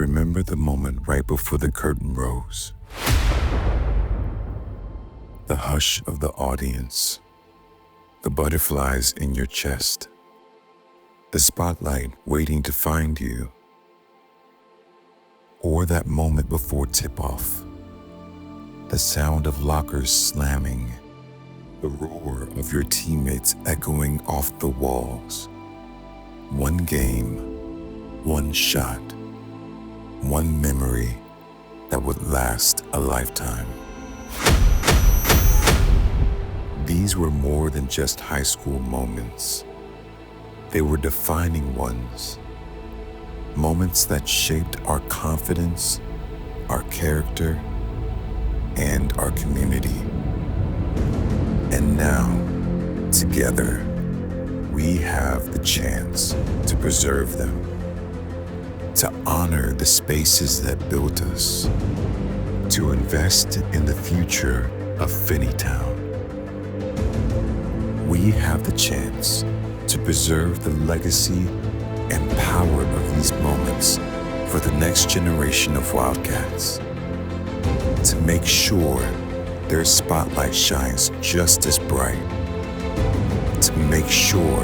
Remember the moment right before the curtain rose. The hush of the audience, the butterflies in your chest, the spotlight waiting to find you, or that moment before tip-off, the sound of lockers slamming, the roar of your teammates echoing off the walls. One game, one shot, one memory that would last a lifetime. These were more than just high school moments. They were defining ones. Moments that shaped our confidence, our character, and our community. And now, together, we have the chance to preserve them, to honor the spaces that built us, to invest in the future of Finneytown. We have the chance to preserve the legacy and power of these moments for the next generation of Wildcats, to make sure their spotlight shines just as bright, to make sure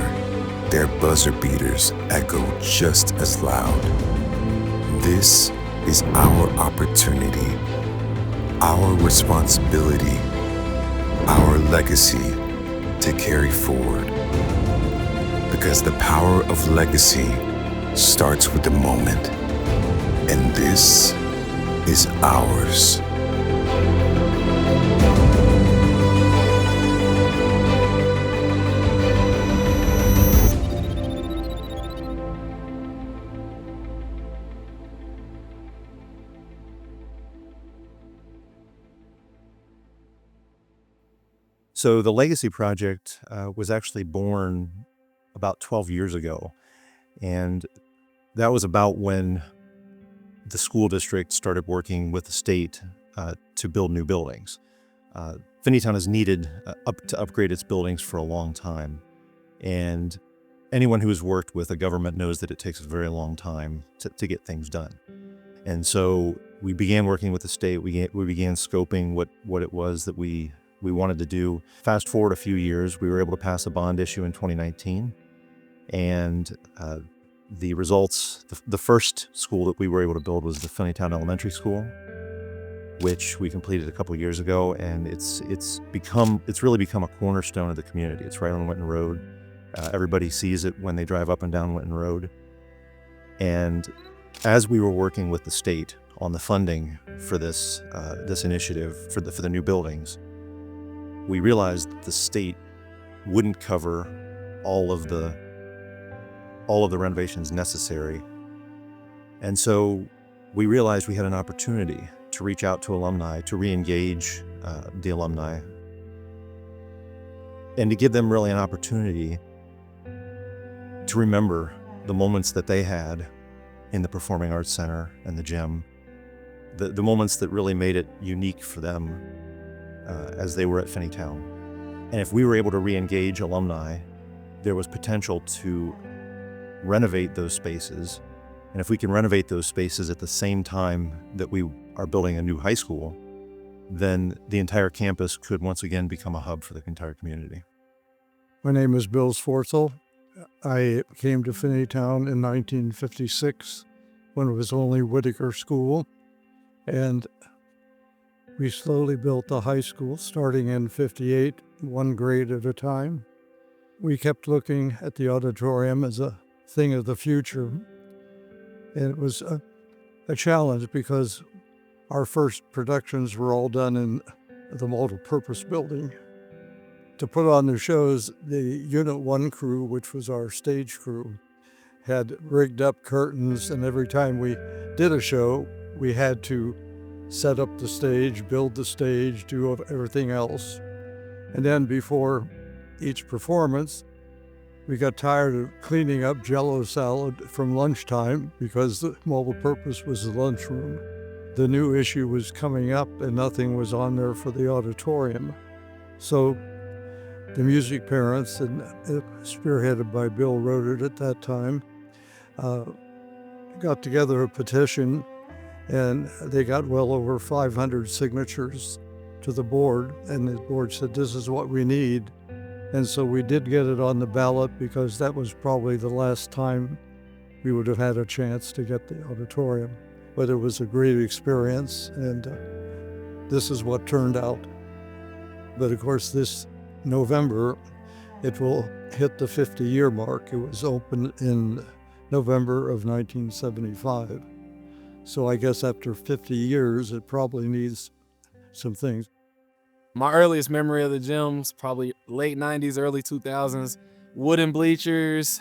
their buzzer beaters echo just as loud. This is our opportunity, our responsibility, our legacy to carry forward. Because the power of legacy starts with the moment, and this is ours. So the Legacy Project was actually born about 12 years ago. And that was about when the school district started working with the state to build new buildings. Finneytown has needed to upgrade its buildings for a long time. And anyone who has worked with a government knows that it takes a very long time to get things done. And so we began working with the state. We began scoping what it was that we wanted to do. Fast forward a few years, we were able to pass a bond issue in 2019. And the results, the first school that we were able to build was the Finneytown Elementary School, which we completed a couple of years ago. And it's really become a cornerstone of the community. It's right on Winton Road. Everybody sees it when they drive up and down Winton Road. And as we were working with the state on the funding for this initiative for the new buildings, we realized that the state wouldn't cover all of the renovations necessary. And so we realized we had an opportunity to reach out to alumni, to re-engage the alumni, and to give them really an opportunity to remember the moments that they had in the Performing Arts Center and the gym, the moments that really made it unique for them as they were at Finneytown. And if we were able to re-engage alumni, there was potential to renovate those spaces. And if we can renovate those spaces at the same time that we are building a new high school, then the entire campus could once again become a hub for the entire community. My name is Bill Sforzel. I came to Finneytown in 1956 when it was only Whitaker School. And we slowly built the high school, starting in 58, one grade at a time. We kept looking at the auditorium as a thing of the future. And it was a challenge because our first productions were all done in the multi-purpose building. To put on the shows, the Unit 1 crew, which was our stage crew, had rigged up curtains, and every time we did a show, we had to set up the stage, build the stage, do everything else. And then before each performance, we got tired of cleaning up Jell-O salad from lunchtime because the multi-purpose was the lunchroom. The new issue was coming up and nothing was on there for the auditorium. So the music parents, and spearheaded by Bill Rodert at that time, got together a petition, and they got well over 500 signatures to the board, and the board said, this is what we need. And so we did get it on the ballot, because that was probably the last time we would have had a chance to get the auditorium. But it was a great experience, and this is what turned out. But of course, this November, it will hit the 50-year mark. It was opened in November of 1975. So I guess after 50 years, it probably needs some things. My earliest memory of the gym's probably late 90s, early 2000s. Wooden bleachers,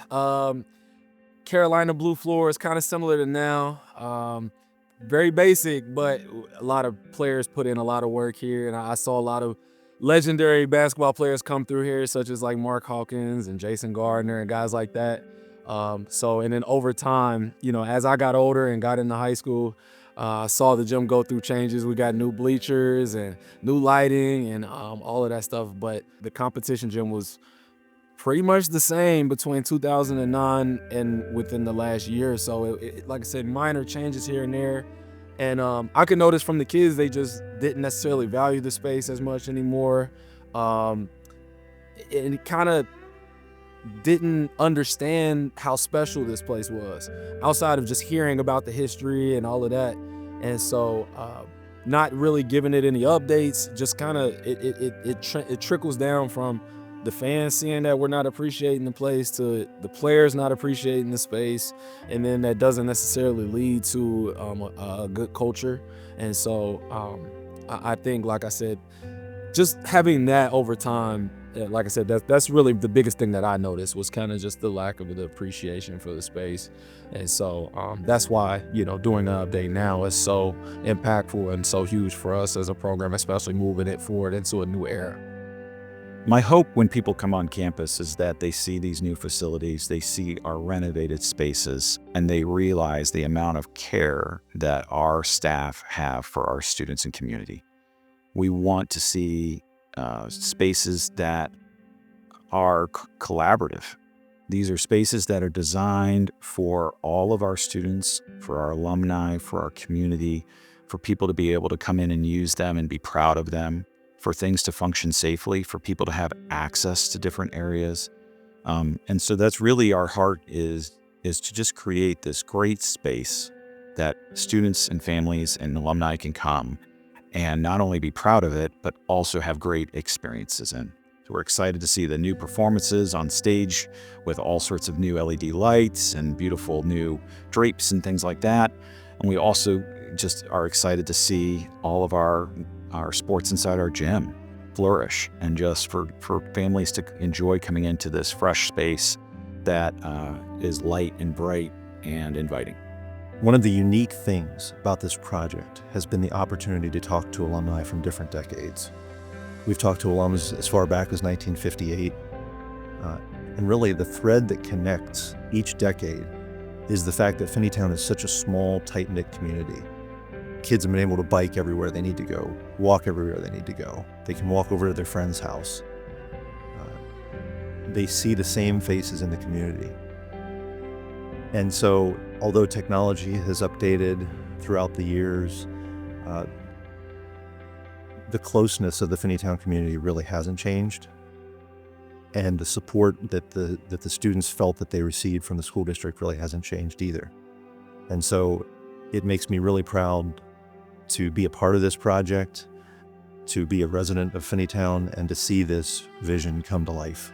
Carolina blue floors, kind of similar to now. Very basic, but a lot of players put in a lot of work here, and I saw a lot of legendary basketball players come through here, such as like Mark Hawkins and Jason Gardner and guys like that. And then over time, as I got older and got into high school, I saw the gym go through changes. We got new bleachers and new lighting and all of that stuff. But the competition gym was pretty much the same between 2009 and within the last year or so. Like I said, minor changes here and there. And I could notice from the kids, they just didn't necessarily value the space as much anymore. And it kind of didn't understand how special this place was outside of just hearing about the history and all of that. And so not really giving it any updates, just kind of it trickles down from the fans seeing that we're not appreciating the place to the players not appreciating the space, and then that doesn't necessarily lead to a good culture. And so I think, like I said, just having that over time, like I said, that's really the biggest thing that I noticed, was kind of just the lack of the appreciation for the space. And so that's why, doing an update now is so impactful and so huge for us as a program, especially moving it forward into a new era. My hope when people come on campus is that they see these new facilities, they see our renovated spaces, and they realize the amount of care that our staff have for our students and community. We want to see spaces that are collaborative. These are spaces that are designed for all of our students, for our alumni, for our community, for people to be able to come in and use them and be proud of them, for things to function safely, for people to have access to different areas. And so that's really our heart, is to just create this great space that students and families and alumni can come and not only be proud of it, but also have great experiences in. So we're excited to see the new performances on stage with all sorts of new LED lights and beautiful new drapes and things like that. And we also just are excited to see all of our sports inside our gym flourish, and just for families to enjoy coming into this fresh space that is light and bright and inviting. One of the unique things about this project has been the opportunity to talk to alumni from different decades. We've talked to alums as far back as 1958, and really the thread that connects each decade is the fact that Finneytown is such a small, tight-knit community. Kids have been able to bike everywhere they need to go, walk everywhere they need to go. They can walk over to their friend's house. They see the same faces in the community. And so, although technology has updated throughout the years, the closeness of the Finneytown community really hasn't changed. And the support that the students felt that they received from the school district really hasn't changed either. And so it makes me really proud to be a part of this project, to be a resident of Finneytown, and to see this vision come to life.